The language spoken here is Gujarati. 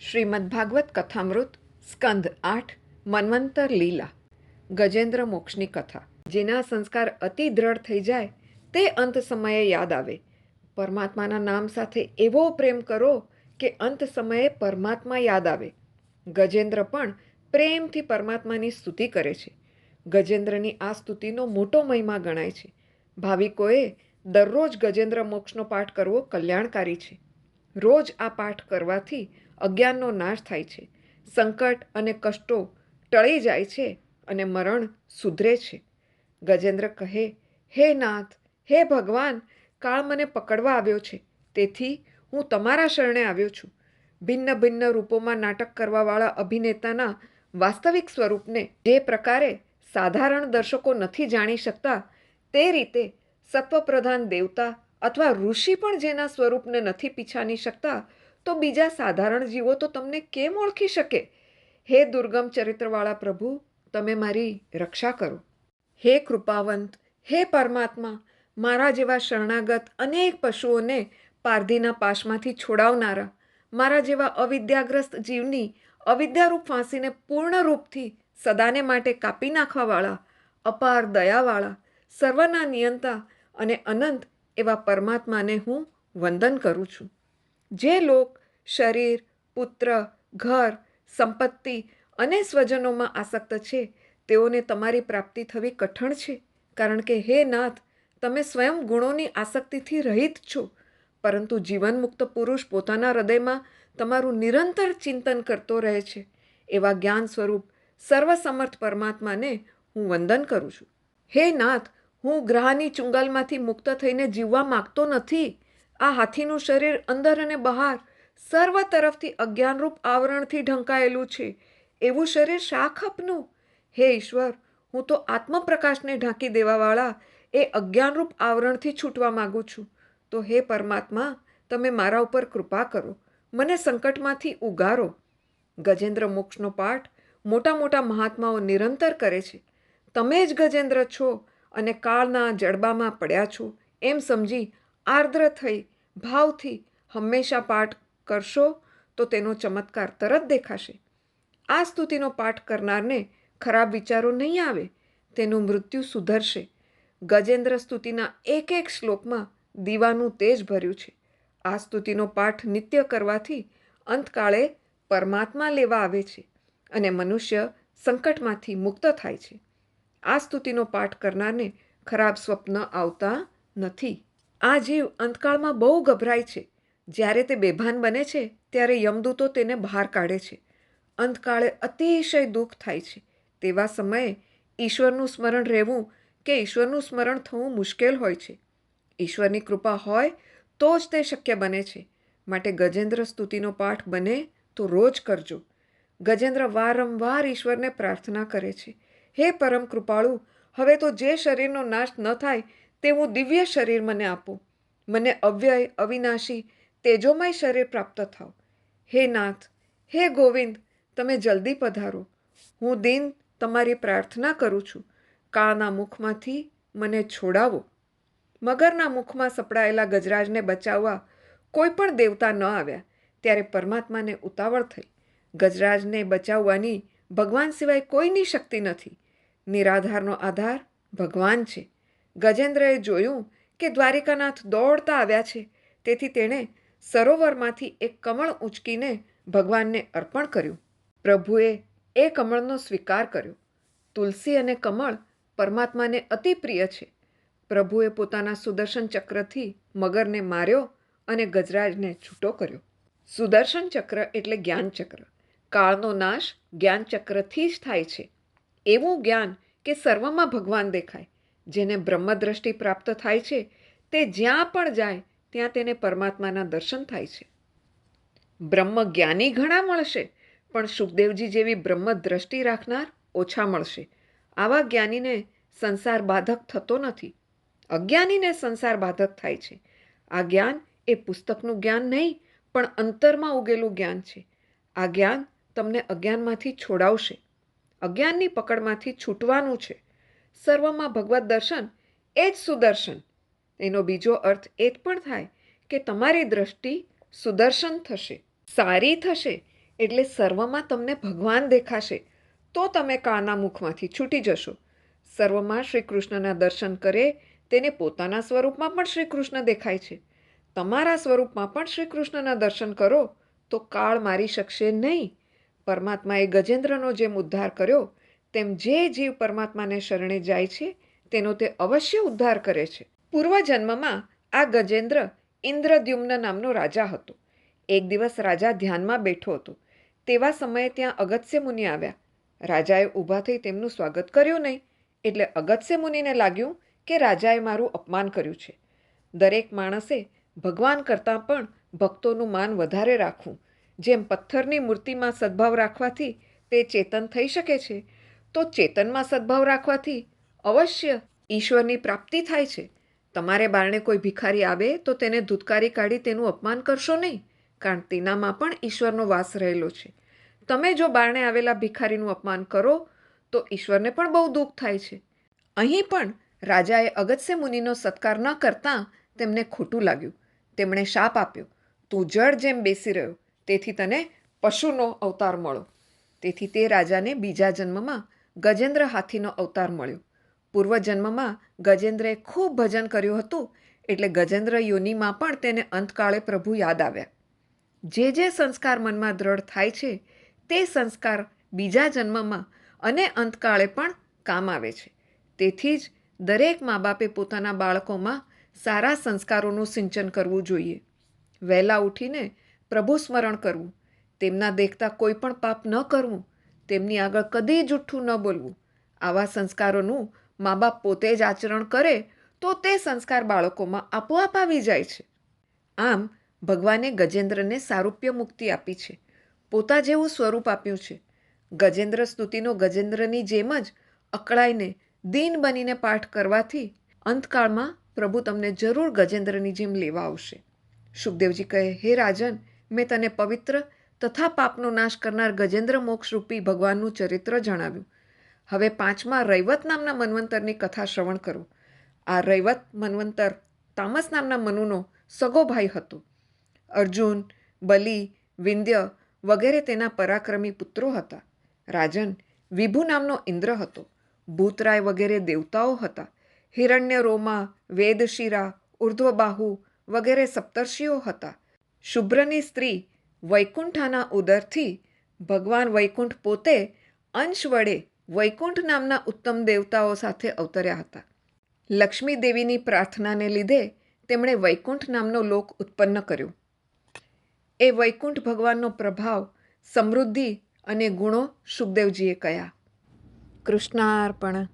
શ્રીમદ્ભાગવત કથામૃત સ્કંદ 8 મન્વંતર લીલા. ગજેન્દ્ર મોક્ષની કથા. જેના સંસ્કાર અતિ દ્રઢ થઈ જાય તે અંત સમયે યાદ આવે. પરમાત્માના નામ સાથે એવો પ્રેમ કરો કે અંત સમયે પરમાત્મા યાદ આવે. ગજેન્દ્ર પણ પ્રેમથી પરમાત્માની સ્તુતિ કરે છે. ગજેન્દ્રની આ સ્તુતિનો મોટો મહિમા ગણાય છે. ભાવિકોએ દરરોજ ગજેન્દ્ર મોક્ષનો પાઠ કરવો કલ્યાણકારી છે. રોજ આ પાઠ કરવાથી અજ્ઞાનનો નાશ થાય છે, સંકટ અને કષ્ટો ટળી જાય છે અને મરણ સુધરે છે. ગજેન્દ્ર કહે, હે નાથ, હે ભગવાન, કાળ મને પકડવા આવ્યો છે, તેથી હું તમારા શરણે આવ્યો છું. ભિન્ન ભિન્ન રૂપોમાં નાટક કરવાવાળા અભિનેતાના વાસ્તવિક સ્વરૂપને જે પ્રકારે સાધારણ દર્શકો નથી જાણી શકતા, તે રીતે સત્વપ્રધાન દેવતા અથવા ઋષિ પણ જેના સ્વરૂપને નથી પીછાની શકતા, તો બીજા સાધારણ જીવો તો તમને કેમ ઓળખી શકે? હે દુર્ગમ ચરિત્રવાળા પ્રભુ, તમે મારી રક્ષા કરો. હે કૃપાવંત, હે પરમાત્મા, મારા જેવા શરણાગત અનેક પશુઓને પારધીના પાશમાંથી છોડાવનારા, મારા જેવા અવિદ્યાગ્રસ્ત જીવની અવિદ્યારૂપ ફાંસીને પૂર્ણ રૂપથી સદાને માટે કાપી નાખવાવાળા, અપાર દયાવાળા, સર્વના નિયંતા અને અનંત એવા પરમાત્માને હું વંદન કરું છું. જે લોક શરીર, પુત્ર, ઘર, સંપત્તિ અને સ્વજનોમાં આસક્ત છે, તેઓને તમારી પ્રાપ્તિ થવી કઠણ છે, કારણ કે હે નાથ, તમે સ્વયં ગુણોની આસક્તિથી રહિત છો. પરંતુ જીવનમુક્ત પુરુષ પોતાના હૃદયમાં તમારું નિરંતર ચિંતન કરતો રહે છે. એવા જ્ઞાન સ્વરૂપ સર્વસમર્થ પરમાત્માને હું વંદન કરું છું. હે નાથ, હું ગ્રહાની ચુંગાલમાંથી મુક્ત થઈને જીવવા માગતો નથી. આ હાથીનું શરીર અંદર અને બહાર સર્વ તરફથી અજ્ઞાનરૂપ આવરણથી ઢંકાયેલું છે. એવું શરીર શા ખપનું? હે ઈશ્વર, હું તો આત્મપ્રકાશને ઢાંકી દેવાવાળા એ અજ્ઞાનરૂપ આવરણથી છૂટવા માગું છું. તો હે પરમાત્મા, તમે મારા ઉપર કૃપા કરો, મને સંકટમાંથી ઉગારો. ગજેન્દ્ર મોક્ષનો પાઠ મોટા મોટા મહાત્માઓ નિરંતર કરે છે. તમે જ ગજેન્દ્ર છો અને કાળના જડબામાં પડ્યા છો એમ સમજી આર્દ્ર થઈ ભાવથી હંમેશા પાઠ કરશો તો તેનો ચમત્કાર તરત દેખાશે. આ સ્તુતિનો પાઠ કરનારને ખરાબ વિચારો નહીં આવે, તેનું મૃત્યુ સુધરશે. ગજેન્દ્ર સ્તુતિના એક એક શ્લોકમાં દીવાનું તેજ ભર્યું છે. આ સ્તુતિનો પાઠ નિત્ય કરવાથી અંતકાળે પરમાત્મા લેવા આવે છે અને મનુષ્ય સંકટમાંથી મુક્ત થાય છે. આ સ્તુતિનો પાઠ કરનારને ખરાબ સ્વપ્ન આવતા નથી. આ જીવ અંતકાળમાં બહુ ગભરાય છે. જ્યારે તે બેભાન બને છે ત્યારે યમદૂતો તેને બહાર કાઢે છે. અંતકાળે અતિશય દુઃખ થાય છે. તેવા સમયે ઈશ્વરનું સ્મરણ રહેવું કે ઈશ્વરનું સ્મરણ થવું મુશ્કેલ હોય છે. ઈશ્વરની કૃપા હોય તો જ તે શક્ય બને છે. માટે ગજેન્દ્ર સ્તુતિનો પાઠ બને તો રોજ કરજો. ગજેન્દ્ર વારંવાર ઈશ્વરને પ્રાર્થના કરે છે, હે પરમ કૃપાળુ, હવે તો જે શરીરનો નાશ ન થાય તેવું દિવ્ય શરીર મને આપો. મને અવ્યય, અવિનાશી, તેજોમય શરીર પ્રાપ્ત થાવ. હે નાથ, હે ગોવિંદ, તમે જલ્દી પધારો. હું દિન તમારી પ્રાર્થના કરું છું. કાળના મુખમાંથી મને છોડાવો. મગરના મુખમાં સપડાયેલા ગજરાજને બચાવવા કોઈ પણ દેવતા ન આવ્યા ત્યારે પરમાત્માને ઉતાવળ થઈ. ગજરાજને બચાવવાની ભગવાન સિવાય કોઈની શક્તિ નથી. નિરાધારનો આધાર ભગવાન છે. ગજેન્દ્રએ જોયું કે દ્વારિકાનાથ દોડતા આવ્યા છે, તેથી તેણે સરોવરમાંથી એક કમળ ઊંચકીને ભગવાનને અર્પણ કર્યું. પ્રભુએ એ કમળનો સ્વીકાર કર્યો. તુલસી અને કમળ પરમાત્માને અતિ પ્રિય છે. પ્રભુએ પોતાના સુદર્શન ચક્રથી મગરને માર્યો અને ગજરાજને છૂટો કર્યો. સુદર્શન ચક્ર એટલે જ્ઞાનચક્ર. કાળનો નાશ જ્ઞાનચક્રથી જ થાય છે. એવું જ્ઞાન કે સર્વમાં ભગવાન દેખાય. જેને બ્રહ્મદ્રષ્ટિ પ્રાપ્ત થાય છે તે જ્યાં પણ જાય ત્યાં તેને પરમાત્માના દર્શન થાય છે. બ્રહ્મ જ્ઞાની ઘણા મળશે, પણ સુખદેવજી જેવી બ્રહ્મદ્રષ્ટિ રાખનાર ઓછા મળશે. આવા જ્ઞાનીને સંસાર બાધક થતો નથી. અજ્ઞાનીને સંસાર બાધક થાય છે. આ જ્ઞાન એ પુસ્તકનું જ્ઞાન નહીં, પણ અંતરમાં ઉગેલું જ્ઞાન છે. આ જ્ઞાન તમને અજ્ઞાનમાંથી છોડાવશે. અજ્ઞાનની પકડમાંથી છૂટવાનું છે. સર્વમાં ભગવત દર્શન એ જ સુદર્શન. એનો બીજો અર્થ એ પણ થાય કે તમારી દ્રષ્ટિ સુદર્શન થશે, સારી થશે, એટલે સર્વમાં તમને ભગવાન દેખાશે તો તમે કાળના મુખમાંથી છૂટી જશો. સર્વમાં શ્રી કૃષ્ણના દર્શન કરે તેને પોતાના સ્વરૂપમાં પણ શ્રી કૃષ્ણ દેખાય છે. તમારા સ્વરૂપમાં પણ શ્રી કૃષ્ણના દર્શન કરો તો કાળ મારી શકશે નહીં. પરમાત્માએ ગજેન્દ્રનો જેમ ઉદ્ધાર કર્યો તેમ જે જીવ પરમાત્માને શરણે જાય છે તેનો તે અવશ્ય ઉદ્ધાર કરે છે. પૂર્વજન્મમાં આ ગજેન્દ્ર ઇન્દ્રદ્યુમ્ન નામનો રાજા હતો. એક દિવસ રાજા ધ્યાનમાં બેઠો હતો. તેવા સમયે ત્યાં અગસ્ત્ય મુનિ આવ્યા. રાજાએ ઊભા થઈ તેમનું સ્વાગત કર્યું નહીં. એટલે અગસ્ત્ય મુનિને લાગ્યું કે રાજાએ મારું અપમાન કર્યું છે. દરેક માણસે ભગવાન કરતાં પણ ભક્તોનું માન વધારે રાખવું. જેમ પથ્થરની મૂર્તિમાં સદ્ભાવ રાખવાથી તે ચેતન થઈ શકે છે, તો ચેતનમાં સદ્ભાવ રાખવાથી અવશ્ય ઈશ્વરની પ્રાપ્તિ થાય છે. તમારે બારણે કોઈ ભિખારી આવે તો તેને ધૂતકારી કાઢી તેનું અપમાન કરશો નહીં, કારણ તેનામાં પણ ઈશ્વરનો વાસ રહેલો છે. તમે જો બારણે આવેલા ભિખારીનું અપમાન કરો તો ઈશ્વરને પણ બહુ દુઃખ થાય છે. અહીં પણ રાજાએ અગસ્ત્ય મુનિનો સત્કાર ન કરતાં તેમને ખોટું લાગ્યું. તેમણે શાપ આપ્યો, તું જળ જેમ બેસી રહ્યો તેથી તને પશુનો અવતાર મળો. તેથી તે રાજાને બીજા જન્મમાં ગજેન્દ્ર હાથીનો અવતાર મળ્યો. પૂર્વજન્મમાં ગજેન્દ્રએ ખૂબ ભજન કર્યું હતું એટલે ગજેન્દ્ર યોનિમાં પણ તેને અંતકાળે પ્રભુ યાદ આવ્યા. જે સંસ્કાર મનમાં દ્રઢ થાય છે તે સંસ્કાર બીજા જન્મમાં અને અંતકાળે પણ કામ આવે છે. તેથી જ દરેક મા બાપે પોતાના બાળકોમાં સારા સંસ્કારોનું સિંચન કરવું જોઈએ. વહેલા ઉઠીને પ્રભુ સ્મરણ કરવું, તેમના દેખતા કોઈ પણ પાપ ન કરવું, તેમની આગળ કદી જૂઠ્ઠું ન બોલવું. આવા સંસ્કારોનું મા બાપ પોતે જ આચરણ કરે તો તે સંસ્કાર બાળકોમાં આપોઆપ આવી જાય છે. આમ ભગવાને ગજેન્દ્રને સારૂપ્ય મુક્તિ આપી છે, પોતા જેવું સ્વરૂપ આપ્યું છે. ગજેન્દ્ર સ્તુતિનો ગજેન્દ્રની જેમ જ અકળાઈને દીન બનીને પાઠ કરવાથી અંતકાળમાં પ્રભુ તમને જરૂર ગજેન્દ્રની જેમ લેવા આવશે. શુકદેવજી કહે, હે રાજન, મેં તને પવિત્ર તથા પાપનો નાશ કરનાર ગજેન્દ્ર મોક્ષરૂપી ભગવાનનું ચરિત્ર જણાવ્યું. હવે 5મા રૈવત નામના મન્વંતરની કથા શ્રવણ કરો. આ રૈવત મન્વંતર તામસ નામના મનુનો સગો ભાઈ હતો. અર્જુન, બલિ, વિંધ્ય વગેરે તેના પરાક્રમી પુત્રો હતા. રાજન, વિભુ નામનો ઇન્દ્ર હતો. ભૂતરાય વગેરે દેવતાઓ હતા. હિરણ્યરોમા, વેદશિરા, ઉર્ધ્વબાહુ વગેરે સપ્તર્ષિઓ હતા. શુભ્રની સ્ત્રી વૈકુંઠાના ઉદરથી ભગવાન વૈકુંઠ પોતે અંશ વડે વૈકુંઠ નામના ઉત્તમ દેવતાઓ સાથે અવતર્યા હતા. લક્ષ્મી દેવીની પ્રાર્થનાને લીધે તેમણે વૈકુંઠ નામનો લોક ઉત્પન્ન કર્યો. એ વૈકુંઠ ભગવાનનો પ્રભાવ, સમૃદ્ધિ અને ગુણો શુકદેવજીએ કહ્યા. કૃષ્ણાર્પણ.